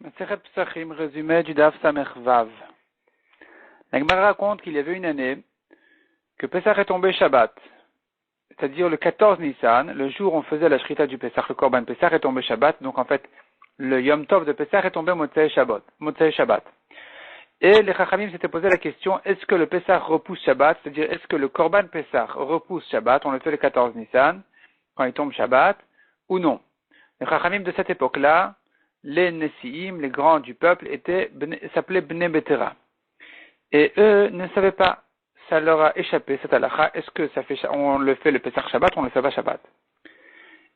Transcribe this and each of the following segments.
Masechet Pesachim, résumé du Daf Samech Vav. La Gemara raconte qu'il y avait une année que Pesach est tombé Shabbat, c'est-à-dire le 14 Nissan, le jour où on faisait la Shrita du Pesach, le Korban Pesach est tombé Shabbat, donc en fait le Yom Tov de Pesach est tombé Motzei Shabbat. Et les Chachamim s'étaient posé la question, est-ce que le Pesach repousse Shabbat, c'est-à-dire est-ce que le Korban Pesach repousse Shabbat, on le fait le 14 Nissan, quand il tombe Shabbat, ou non. Les Chachamim de cette époque-là, les Nessiim, les grands du peuple, s'appelaient Bnei Betera. Et eux ne savaient pas, ça leur a échappé cette halakha, est-ce que on le fait le Pesach Shabbat ou on le fait pas Shabbat.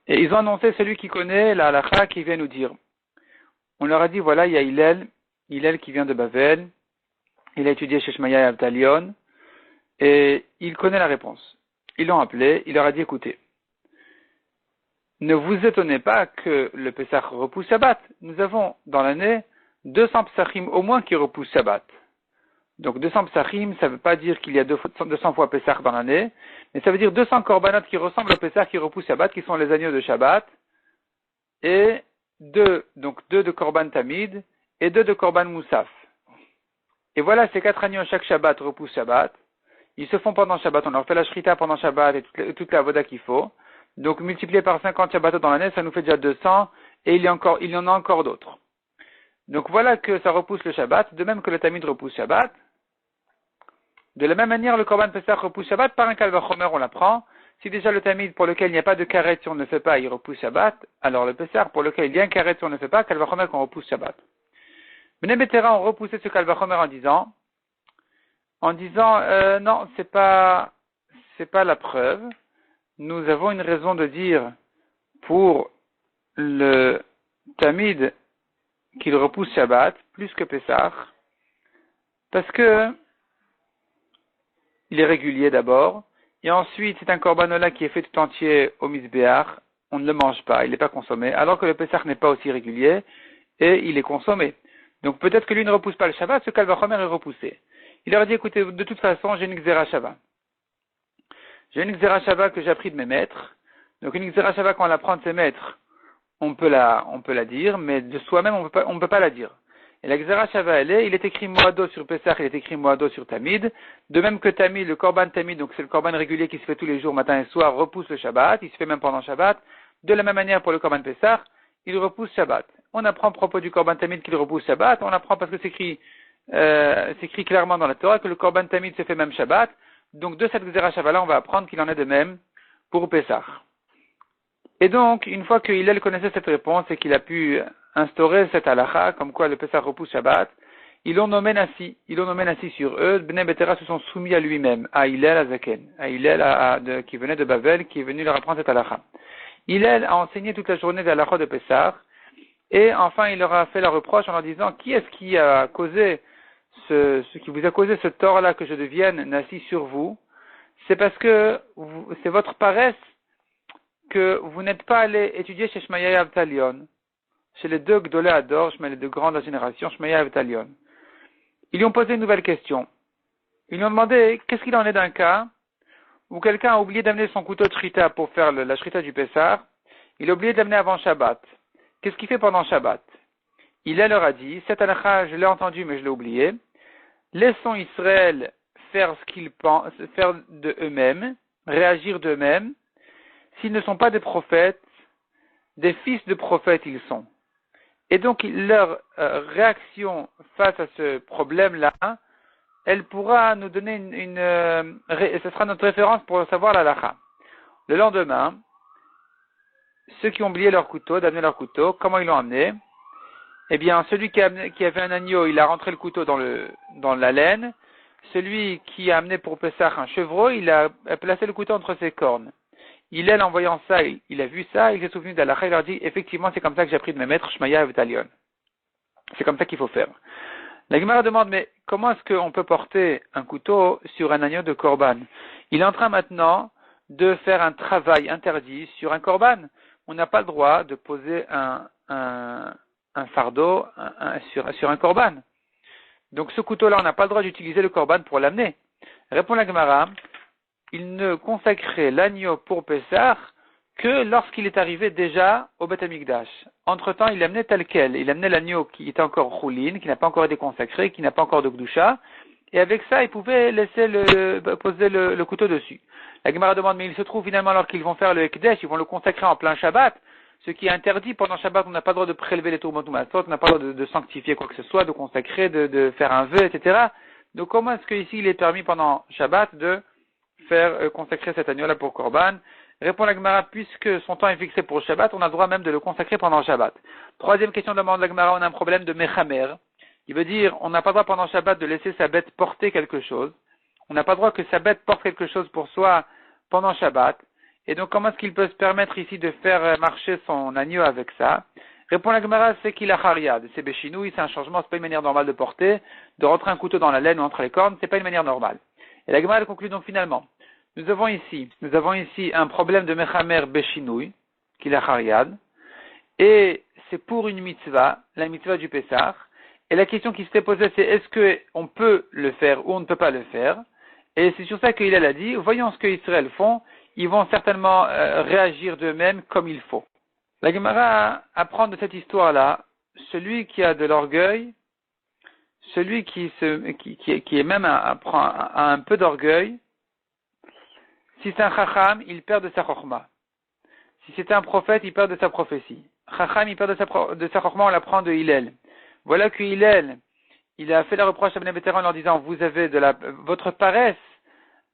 Et ils ont annoncé celui qui connaît la halakha qui vient nous dire. On leur a dit, voilà, il y a Hillel qui vient de Bavel, il a étudié chez Shmaya et Avtalion, et il connaît la réponse. Ils l'ont appelé, il leur a dit, écoutez, ne vous étonnez pas que le Pesach repousse Shabbat. Nous avons dans l'année 200 Pesachim au moins qui repoussent Shabbat. Donc 200 Pesachim, ça ne veut pas dire qu'il y a 200 fois Pesach dans l'année, mais ça veut dire 200 Korbanot qui ressemblent au Pesach qui repoussent Shabbat, qui sont les agneaux de Shabbat, et deux de Korban Tamid, et 2 de Korban Moussaf. Et voilà, ces 4 agneaux chaque Shabbat repoussent Shabbat. Ils se font pendant Shabbat, on leur fait la Shrita pendant Shabbat et toute la Voda qu'il faut. Donc, multiplié par 50 Shabbatot dans l'année, ça nous fait déjà 200, et il y en a encore d'autres. Donc, voilà que ça repousse le Shabbat, de même que le Tamid repousse Shabbat. De la même manière, le Korban Pesach repousse Shabbat, par un Kalvachomer, on l'apprend. Si déjà le Tamid, pour lequel il n'y a pas de karet, si on ne le fait pas, il repousse Shabbat, alors le Pesach, pour lequel il y a un karet, si on ne le fait pas, Kalvachomer qu'on repousse Shabbat. Bnei Betera ont repoussé ce Kalvachomer en disant, non, c'est pas la preuve. Nous avons une raison de dire pour le Tamid qu'il repousse Shabbat plus que Pesach, parce que il est régulier d'abord, et ensuite c'est un Korbanola qui est fait tout entier au Mizbeach, on ne le mange pas, il n'est pas consommé, alors que le Pesach n'est pas aussi régulier, et il est consommé. Donc peut-être que lui ne repousse pas le Shabbat, ce Kalvachomer est repoussé. Il leur a dit, écoutez, de toute façon, j'ai une Xera Shabbat. J'ai une Xera Shabbat que j'ai appris de mes maîtres. Donc une Xera Shabbat, quand on l'apprend de ses maîtres, on peut la dire, mais de soi-même, on peut pas la dire. Et la Xera Shabbat, il est écrit Moado sur Pesach, il est écrit Moado sur Tamid. De même que Tamid, le Korban Tamid, donc c'est le Korban régulier qui se fait tous les jours, matin et soir, repousse le Shabbat, il se fait même pendant Shabbat. De la même manière pour le Korban Pesach, il repousse Shabbat. On apprend à propos du Korban Tamid qu'il repousse Shabbat, on apprend parce que c'est écrit clairement dans la Torah que le Korban Tamid se fait même Shabbat. Donc de cette Xera Shabbat-là, on va apprendre qu'il en est de même pour Pesach. Et donc, une fois que Hillel connaissait cette réponse et qu'il a pu instaurer cette halakha, comme quoi le Pesach repousse Shabbat, ils l'ont nommé Nassi sur eux. Bnei Betera se sont soumis à lui-même, à Hillel Azaken, à Hillel qui venait de Bavel, qui est venu leur apprendre cette halakha. Hillel a enseigné toute la journée de l'halakha de Pesach, et enfin il leur a fait la reproche en leur disant, qui est-ce qui a causé ce qui vous a causé ce tort-là que je devienne Nassi sur vous? C'est parce que c'est votre paresse que vous n'êtes pas allé étudier chez Shmaya et Avtalion, chez les deux Gdolé Ador, les deux grands de la génération, Shmaya et Avtalion. Ils lui ont posé une nouvelle question. Ils lui ont demandé, qu'est-ce qu'il en est d'un cas où quelqu'un a oublié d'amener son couteau de shrita pour faire la shrita du Pessah, il a oublié de l'amener avant Shabbat. Qu'est-ce qu'il fait pendant Shabbat? Il leur a dit, cette halakha, je l'ai entendu mais je l'ai oublié, laissons Israël faire ce qu'ils pensent, faire de eux-mêmes, réagir d'eux-mêmes. S'ils ne sont pas des prophètes, des fils de prophètes ils sont. Et donc leur réaction face à ce problème-là, elle pourra nous donner ce sera notre référence pour savoir la halakha. Le lendemain, ceux qui ont oublié leur couteau, d'amener leur couteau, comment ils l'ont amené? Eh bien, celui qui avait un agneau, il a rentré le couteau dans la laine. Celui qui a amené pour Pessah un chevreau, il a placé le couteau entre ses cornes. Hillel, en voyant ça, il a vu ça, il s'est souvenu d'Halakha, il leur dit, effectivement, c'est comme ça que j'ai appris de mes maîtres, Shmaya et Avtalion. C'est comme ça qu'il faut faire. La Gemara demande, mais comment est-ce qu'on peut porter un couteau sur un agneau de Korban? Il est en train maintenant de faire un travail interdit sur un Korban. On n'a pas le droit de poser un fardeau sur un Korban. Donc ce couteau-là, on n'a pas le droit d'utiliser le Korban pour l'amener. Répond la Gemara, il ne consacrait l'agneau pour Pessah que lorsqu'il est arrivé déjà au Beth Amikdash. Entre-temps, il amenait tel quel. Il amenait l'agneau qui était encore choulin, qui n'a pas encore été consacré, qui n'a pas encore de Gdusha. Et avec ça, il pouvait laisser poser le couteau dessus. La Gemara demande, mais il se trouve finalement, alors qu'ils vont faire le Ekdesh, ils vont le consacrer en plein Shabbat, ce qui est interdit pendant Shabbat. On n'a pas le droit de prélever les tourments ou on n'a pas le droit de sanctifier quoi que ce soit, de consacrer, de faire un vœu, etc. Donc comment est-ce qu'ici il est permis pendant Shabbat de faire consacrer cet agneau-là pour Korban? Répond la Gemara, puisque son temps est fixé pour Shabbat, on a le droit même de le consacrer pendant Shabbat. Troisième question demande la Gemara, on a un problème de Mechamer. Il veut dire, on n'a pas le droit pendant Shabbat de laisser sa bête porter quelque chose. On n'a pas le droit que sa bête porte quelque chose pour soi pendant Shabbat. Et donc, comment est-ce qu'il peut se permettre ici de faire marcher son agneau avec ça? Répond la Gemara, c'est qu'il a chariad. C'est béchinouille, c'est un changement, c'est pas une manière normale de porter, de rentrer un couteau dans la laine ou entre les cornes, c'est pas une manière normale. Et la Gemara conclut donc finalement. Nous avons ici un problème de mechamer béchinouille, qu'il a chariad, et c'est pour une mitzvah, la mitzvah du Pessah. Et la question qui s'était posée, c'est est-ce qu'on peut le faire ou on ne peut pas le faire? Et c'est sur ça qu'Hillel a dit, voyons ce que Israël font, ils vont certainement réagir d'eux-mêmes comme il faut. La Gemara apprend de cette histoire-là, celui qui a de l'orgueil, celui qui est même a un peu d'orgueil, si c'est un chacham, il perd de sa chorma. Si c'est un prophète, il perd de sa prophétie. Chacham, il perd de sa chorma, on l'apprend de Hillel. Voilà que Hillel, il a fait la reproche à Bnei Bétéran en leur disant, vous avez votre paresse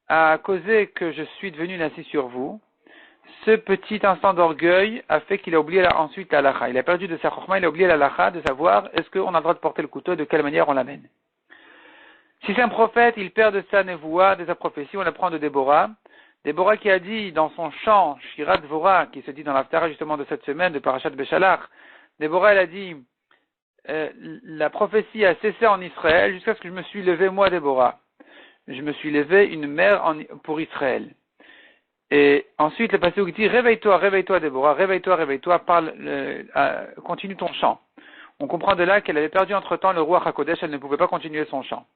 a causé que je suis devenu assis sur vous. Ce petit instant d'orgueil a fait qu'il a oublié ensuite la halakha. Il a perdu de sa chorma, il a oublié la halakha de savoir est-ce qu'on a le droit de porter le couteau, de quelle manière on l'amène. Si c'est un prophète, il perd de sa nevoua, de sa prophétie, on apprend de Déborah. Déborah qui a dit dans son chant, Shirat Dvorah, qui se dit dans l'Haftara justement de cette semaine, de Parashat Beshalach, Déborah elle a dit, la prophétie a cessé en Israël jusqu'à ce que je me suis levé, moi Déborah. Je me suis levé une mère pour Israël. Et ensuite le passage dit, réveille-toi, réveille-toi Déborah, réveille-toi, réveille-toi, continue ton chant. On comprend de là qu'elle avait perdu entre-temps le roi HaKodesh, elle ne pouvait pas continuer son chant.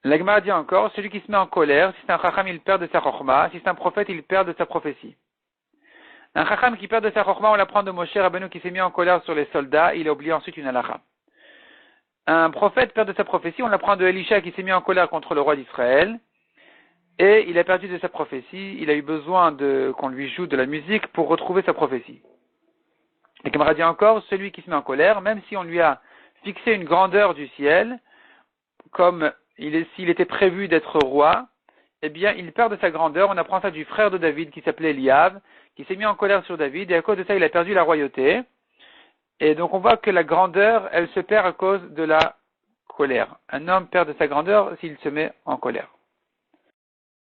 La Gemara dit encore, celui qui se met en colère, si c'est un chacham, il perd de sa chorma, si c'est un prophète, il perd de sa prophétie. Un chacham qui perd de sa chorma, on l'apprend de Moshe Rabbeinu qui s'est mis en colère sur les soldats, il a oublié ensuite une halakha. Un prophète perd de sa prophétie, on l'apprend de Elisha qui s'est mis en colère contre le roi d'Israël, et il a perdu de sa prophétie, il a eu besoin qu'on lui joue de la musique pour retrouver sa prophétie. La Gemara dit encore, celui qui se met en colère, même si on lui a fixé une grandeur du ciel, comme s'il était prévu d'être roi, eh bien, il perd de sa grandeur. On apprend ça du frère de David qui s'appelait Eliav, qui s'est mis en colère sur David, et à cause de ça, il a perdu la royauté. Et donc, on voit que la grandeur, elle se perd à cause de la colère. Un homme perd de sa grandeur s'il se met en colère.